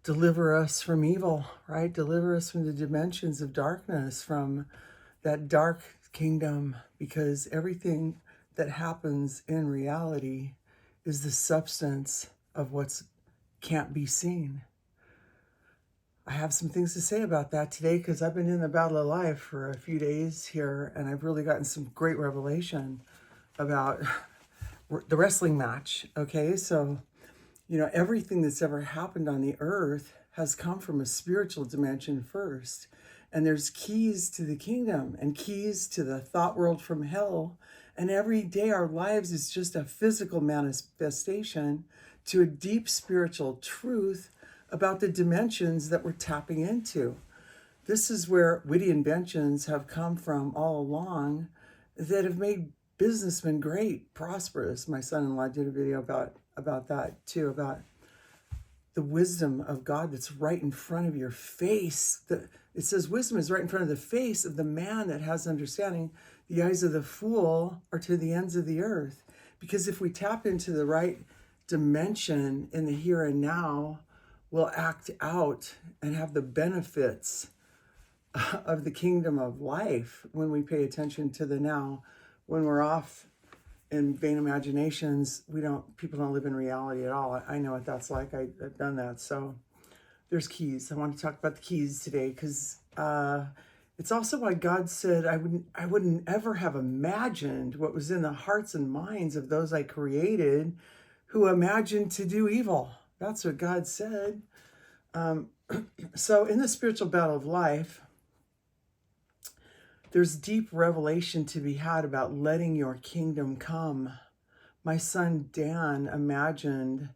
deliver us from evil, right? Deliver us from the dimensions of darkness, from that dark kingdom, because everything that happens in reality is the substance of what's can't be seen. I have some things to say about that today because I've been in the battle of life for a few days here, and I've really gotten some great revelation about the wrestling match. Okay, so everything that's ever happened on the earth has come from a spiritual dimension first. And there's keys to the kingdom and keys to the thought world from hell. And every day our lives is just a physical manifestation to a deep spiritual truth about the dimensions that we're tapping into. This is where witty inventions have come from all along that have made businessmen great, prosperous. My son-in-law did a video about that too, about the wisdom of God that's right in front of your face. It says wisdom is right in front of the face of the man that has understanding. The eyes of the fool are to the ends of the earth. Because if we tap into the right dimension in the here and now, we'll act out and have the benefits of the kingdom of life when we pay attention to the now. When we're off in vain imaginations, people don't live in reality at all. I know what that's like. I've done that. So there's keys. I want to talk about the keys today because it's also why God said I wouldn't ever have imagined what was in the hearts and minds of those I created who imagined to do evil. That's what God said. So in the spiritual battle of life, there's deep revelation to be had about letting your kingdom come. My son Dan imagined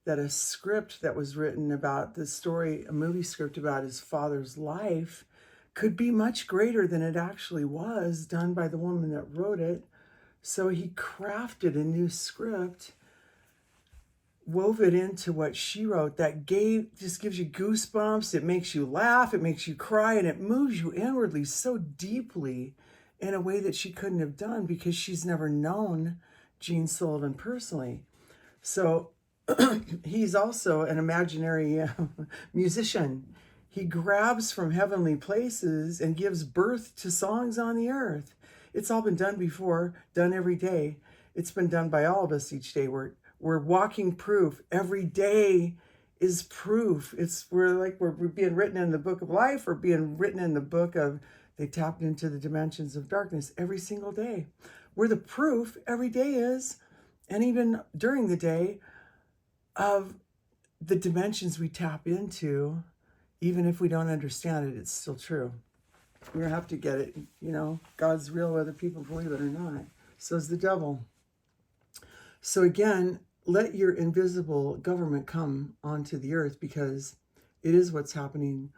that a script that was written about the story, a movie script about his father's life, could be much greater than it actually was, done by the woman that wrote it. So he crafted a new script, wove it into what she wrote that just gives you goosebumps. It makes you laugh, it makes you cry, and it moves you inwardly so deeply in a way that she couldn't have done because she's never known Gene Sullivan personally. So he's also an imaginary musician. He grabs from heavenly places and gives birth to songs on the earth. It's all been done before, done every day. It's been done by all of us each day. We're walking proof. Every day is proof. We're being written in the book of life or being written in the book of they tapped into the dimensions of darkness every single day. We're the proof every day is, and even during the day, of the dimensions we tap into. Even if we don't understand it, it's still true. We have to get it. God's real whether people believe it or not. So's the devil. So again, let your invisible government come onto the earth because it is what's happening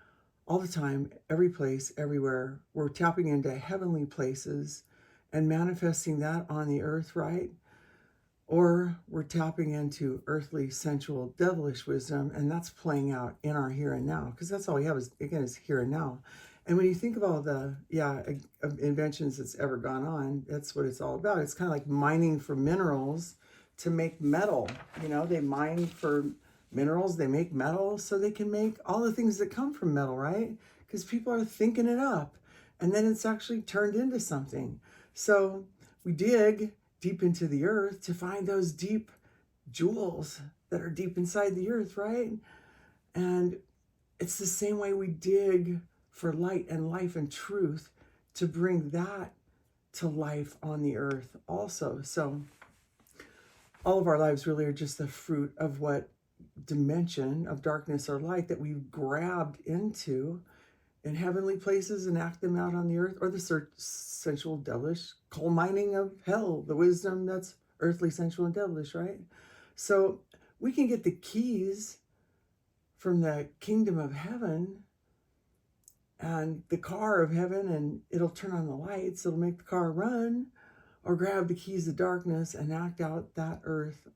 all the time, every place, everywhere. We're tapping into heavenly places and manifesting that on the earth, right? Or we're tapping into earthly, sensual, devilish wisdom, and that's playing out in our here and now because that's all we have is here and now. And when you think of all the inventions that's ever gone on, that's what it's all about. It's kind of like mining for minerals to make metal. They mine for minerals, they make metal so they can make all the things that come from metal, right? Because people are thinking it up and then it's actually turned into something. So we dig deep into the earth to find those deep jewels that are deep inside the earth, right? And it's the same way we dig for light and life and truth to bring that to life on the earth also. So all of our lives really are just the fruit of what dimension of darkness or light that we've grabbed into in heavenly places and act them out on the earth, or the sensual, devilish coal mining of hell, the wisdom that's earthly, sensual, and devilish, right? So we can get the keys from the kingdom of heaven and the car of heaven, and it'll turn on the lights, it'll make the car run, or grab the keys of darkness and act out that earth,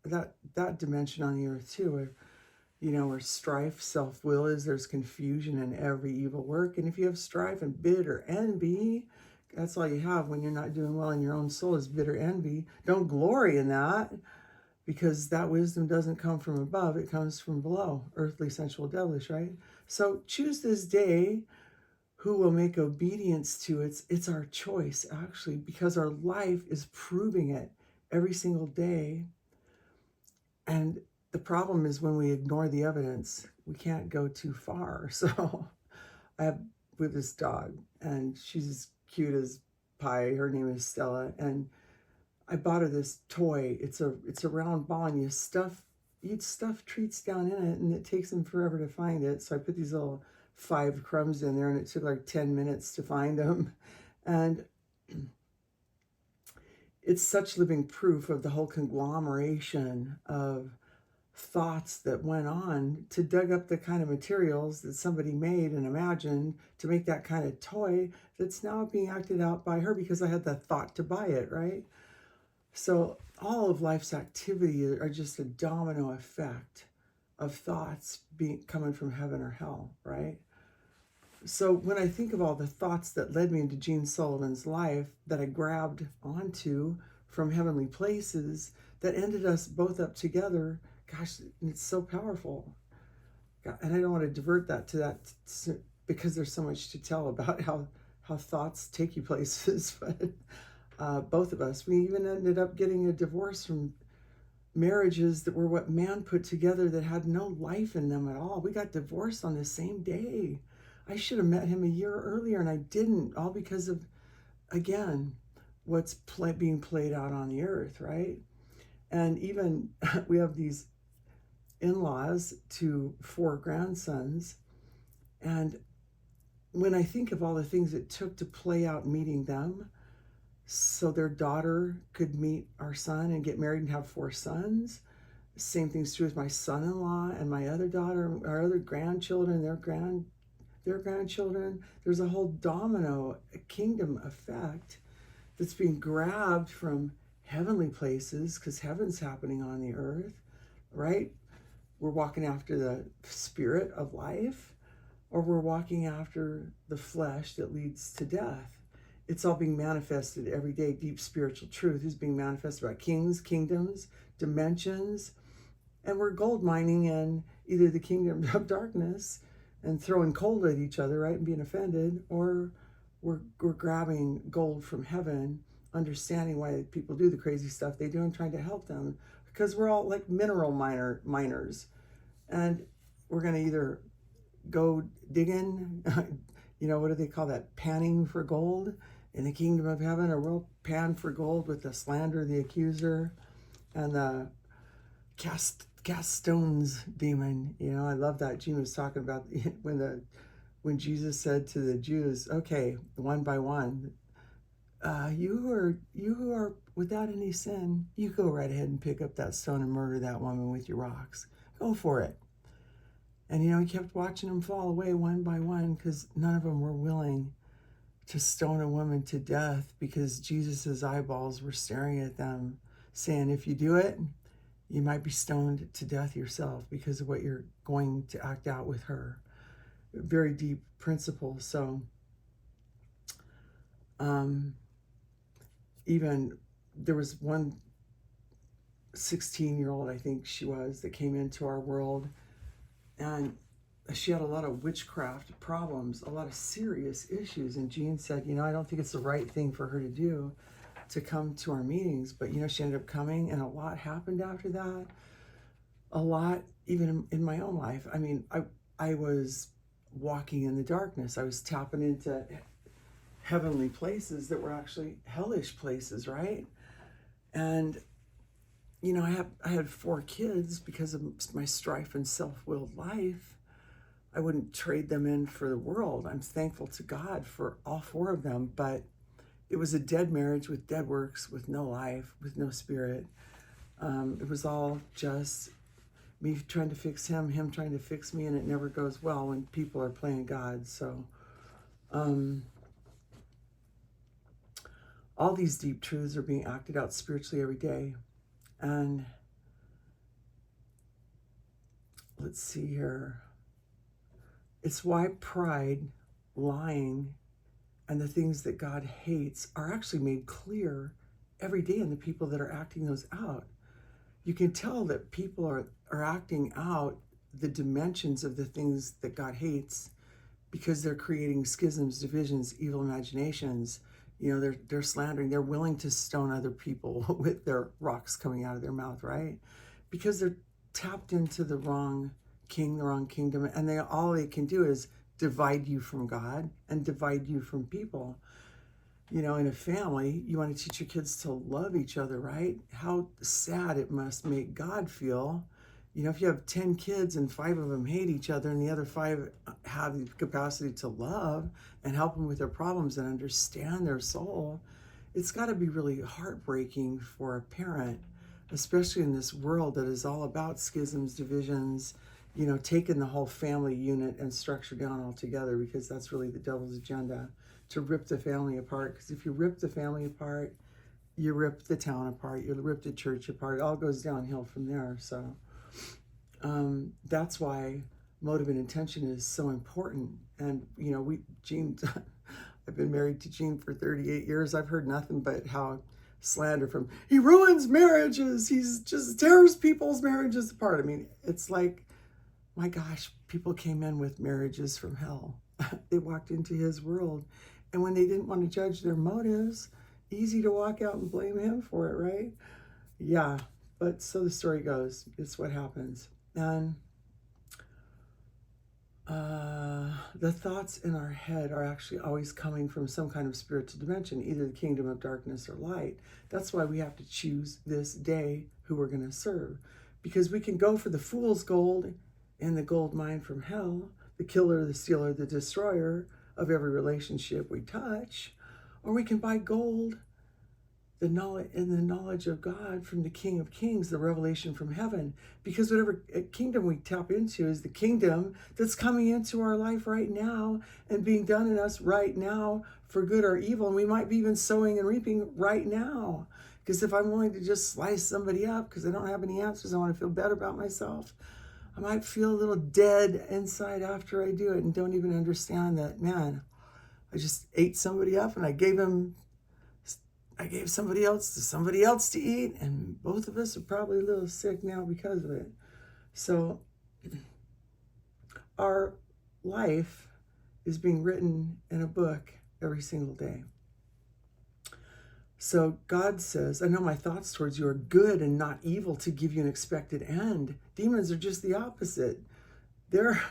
that dimension on the earth too, where strife, self-will is. There's confusion in every evil work. And if you have strife and bitter envy, that's all you have when you're not doing well in your own soul is bitter envy. Don't glory in that. because that wisdom doesn't come from above, it comes from below, earthly, sensual, devilish, right? So choose this day who will make obedience to it. It's our choice, actually, because our life is proving it every single day. And the problem is when we ignore the evidence, we can't go too far. So I have with this dog, and she's as cute as pie. Her name is Stella, and I bought her this toy. It's a round ball, and you'd stuff treats down in it, and it takes them forever to find it. So I put these little 5 crumbs in there, and it took like 10 minutes to find them. And it's such living proof of the whole conglomeration of thoughts that went on to dug up the kind of materials that somebody made and imagined to make that kind of toy that's now being acted out by her because I had the thought to buy it, right? So all of life's activity are just a domino effect of thoughts coming from heaven or hell, right? So when I think of all the thoughts that led me into Gene Sullivan's life that I grabbed onto from heavenly places that ended us both up together, gosh, it's so powerful. And I don't want to divert that to that because there's so much to tell about how thoughts take you places. But both of us, we even ended up getting a divorce from marriages that were what man put together that had no life in them at all. We got divorced on the same day. I should have met him a year earlier, and I didn't, all because of, again, what's being played out on the earth, right? And even we have these in-laws to 4 grandsons, and when I think of all the things it took to play out meeting them, so their daughter could meet our son and get married and have 4 sons. Same thing's true with my son-in-law and my other daughter, our other grandchildren, their grandchildren. There's a whole domino, a kingdom effect that's being grabbed from heavenly places because heaven's happening on the earth, right? We're walking after the spirit of life, or we're walking after the flesh that leads to death. It's all being manifested every day. Deep spiritual truth is being manifested about kings, kingdoms, dimensions, and we're gold mining in either the kingdom of darkness and throwing coal at each other, right, and being offended, or we're grabbing gold from heaven, understanding why people do the crazy stuff they do and trying to help them, because we're all like mineral miners, and we're going to either go digging, what do they call that, panning for gold in the kingdom of heaven, or we'll pan for gold with the slander of the accuser and the cast stones demon. I love that Gene was talking about when Jesus said to the Jews, okay, one by one, you who are without any sin, you go right ahead and pick up that stone and murder that woman with your rocks. Go for it. And he kept watching them fall away one by one because none of them were willing to stone a woman to death, because Jesus's eyeballs were staring at them saying, if you do it, you might be stoned to death yourself because of what you're going to act out with her. Very deep principle. So even there was one 16-year-old, I think she was, that came into our world, and she had a lot of witchcraft problems, a lot of serious issues. And Jean said, I don't think it's the right thing for her to do, to come to our meetings. But, she ended up coming, and a lot happened after that. A lot, even in my own life. I mean, I was walking in the darkness. I was tapping into heavenly places that were actually hellish places, right? And, I had 4 kids because of my strife and self-willed life. I wouldn't trade them in for the world. I'm thankful to God for all 4 of them, but it was a dead marriage with dead works, with no life, with no spirit. It was all just me trying to fix him trying to fix me, and it never goes well when people are playing God. So all these deep truths are being acted out spiritually every day. And let's see here. It's why pride, lying, and the things that God hates are actually made clear every day in the people that are acting those out. you can tell that people are acting out the dimensions of the things that God hates because they're creating schisms, divisions, evil imaginations. They're slandering. They're willing to stone other people with their rocks coming out of their mouth, right? Because they're tapped into the wrong king, the wrong kingdom, and all they can do is divide you from God and divide you from people. In a family, you want to teach your kids to love each other, right? How sad it must make God feel. If you have 10 kids and 5 of them hate each other and the other 5 have the capacity to love and help them with their problems and understand their soul, it's got to be really heartbreaking for a parent, especially in this world that is all about schisms, divisions, taking the whole family unit and structure down altogether, because that's really the devil's agenda, to rip the family apart. Because if you rip the family apart, you rip the town apart, you rip the church apart. It all goes downhill from there. So that's why motive and intention is so important. And Gene, I've been married to Gene for 38 years. I've heard nothing but how slander from, he ruins marriages, he's just tears people's marriages apart. I mean, it's like, my gosh, people came in with marriages from hell. They walked into his world, and when they didn't want to judge their motives, easy to walk out and blame him for it, right? Yeah, but so the story goes, it's what happens. And the thoughts in our head are actually always coming from some kind of spiritual dimension, either the kingdom of darkness or light. That's why we have to choose this day who we're going to serve, because we can go for the fool's gold and the gold mine from hell, the killer, the stealer, the destroyer of every relationship we touch, or we can buy gold, the knowledge of God from the King of Kings, the revelation from heaven. Because whatever kingdom we tap into is the kingdom that's coming into our life right now and being done in us right now for good or evil. And we might be even sowing and reaping right now. Because if I'm willing to just slice somebody up because I don't have any answers, I want to feel better about myself, I might feel a little dead inside after I do it and don't even understand that, man, I just ate somebody up and I gave somebody else to eat, and both of us are probably a little sick now because of it. So our life is being written in a book every single day. So God says, I know my thoughts towards you are good and not evil, to give you an expected end. Demons are just the opposite. Their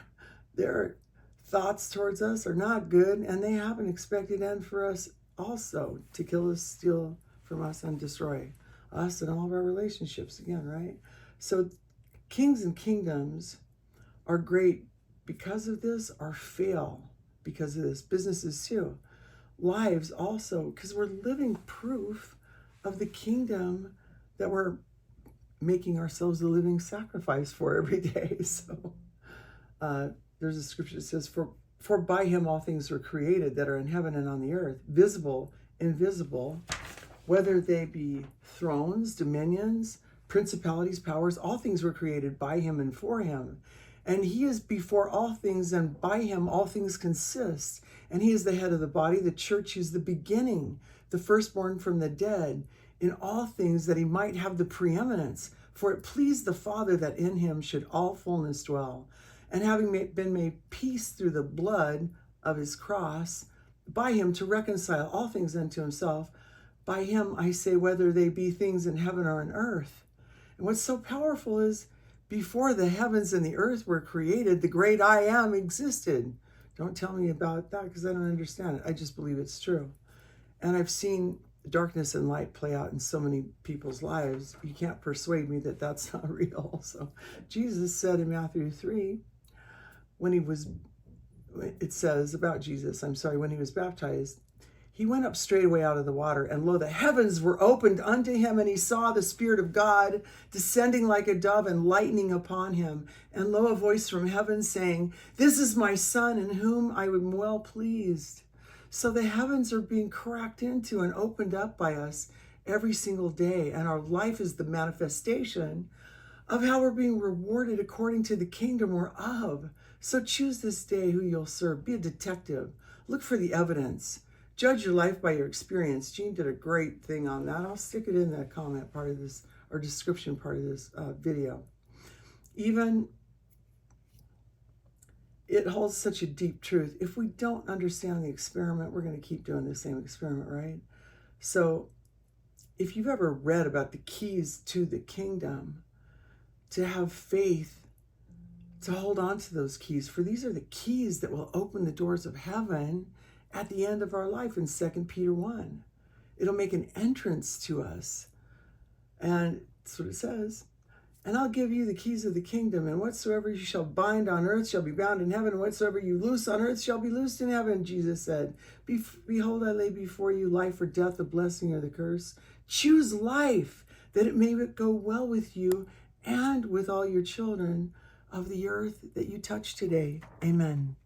thoughts towards us are not good, and they have an expected end for us also, to kill us, steal from us, and destroy us and all of our relationships again, right? So kings and kingdoms are great because of this, or fail because of this. Businesses too. Lives also, because we're living proof of the kingdom that we're making ourselves a living sacrifice for every day. So there's a scripture that says, For by him all things were created that are in heaven and on the earth, visible, invisible, whether they be thrones, dominions, principalities, powers, all things were created by him and for him. And he is before all things, and by him all things consist. And he is the head of the body, the church, who's the beginning, the firstborn from the dead, in all things, that he might have the preeminence. For it pleased the Father that in him should all fullness dwell. And having been made peace through the blood of his cross, by him to reconcile all things unto himself, by him, I say, whether they be things in heaven or on earth. And what's so powerful is, before the heavens and the earth were created, the great I Am existed. Don't tell me about that, because I don't understand it. I just believe it's true. And I've seen darkness and light play out in so many people's lives. You can't persuade me that that's not real. So Jesus said in Matthew 3, when he was baptized, he went up straightway out of the water, and lo, the heavens were opened unto him, and he saw the Spirit of God descending like a dove and lighting upon him. And lo, a voice from heaven saying, This is my Son, in whom I am well pleased. So the heavens are being cracked into and opened up by us every single day, and our life is the manifestation of how we're being rewarded according to the kingdom we're of. So choose this day who you'll serve. Be a detective. Look for the evidence. Judge your life by your experience. Gene did a great thing on that. I'll stick it in the comment part of this or description part of this video. Even it holds such a deep truth. If we don't understand the experiment, we're going to keep doing the same experiment, right? So if you've ever read about the keys to the kingdom, to have faith, to hold on to those keys, for these are the keys that will open the doors of heaven at the end of our life in 2 Peter 1. It'll make an entrance to us. And that's what it says. And I'll give you the keys of the kingdom, and whatsoever you shall bind on earth shall be bound in heaven, and whatsoever you loose on earth shall be loosed in heaven, Jesus said. Behold, I lay before you life or death, the blessing or the curse. Choose life, that it may go well with you and with all your children of the earth that you touch today. Amen.